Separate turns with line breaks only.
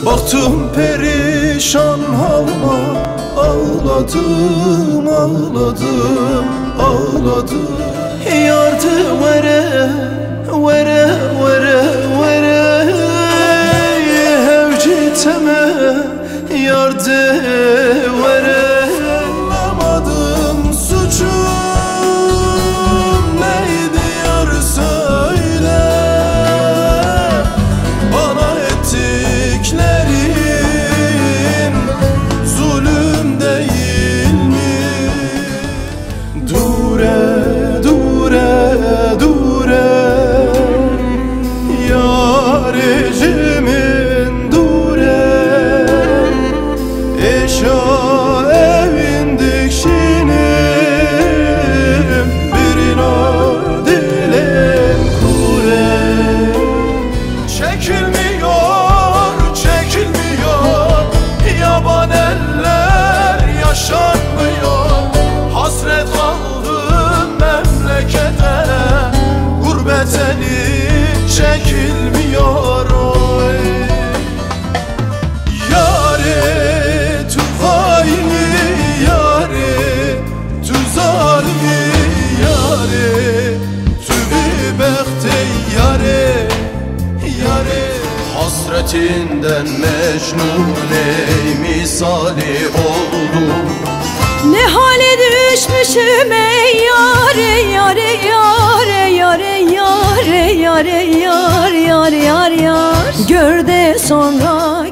Baktım perişan halıma, ağladım, ağladım, ağladım. Yardım vere, vere, vere, vere. Hevciteme yardım vere. Anlamadım suçum neydi yar söyle. Bana ettiklerin zulüm değil mi? Dure, dure, dure yarecimin dure. Eşa evin dikşinim birine dilim kure. Çekilmiyor, çekilmiyor yaban eller, yaşanmıyor. Hasret kaldım memlekete, gurbet eli çekilmiyor. Oy yâre tu faini, yâre tu zalimi, yâre tu bibekte, yâre, yâre. Hasretinden mecnun ey misali oldum.
Ne hale düşmüşüm ey yâre, yâre, yâre, yâre, yâre, yâre, yâre, yâre, yâre, yâre. Gör de sonra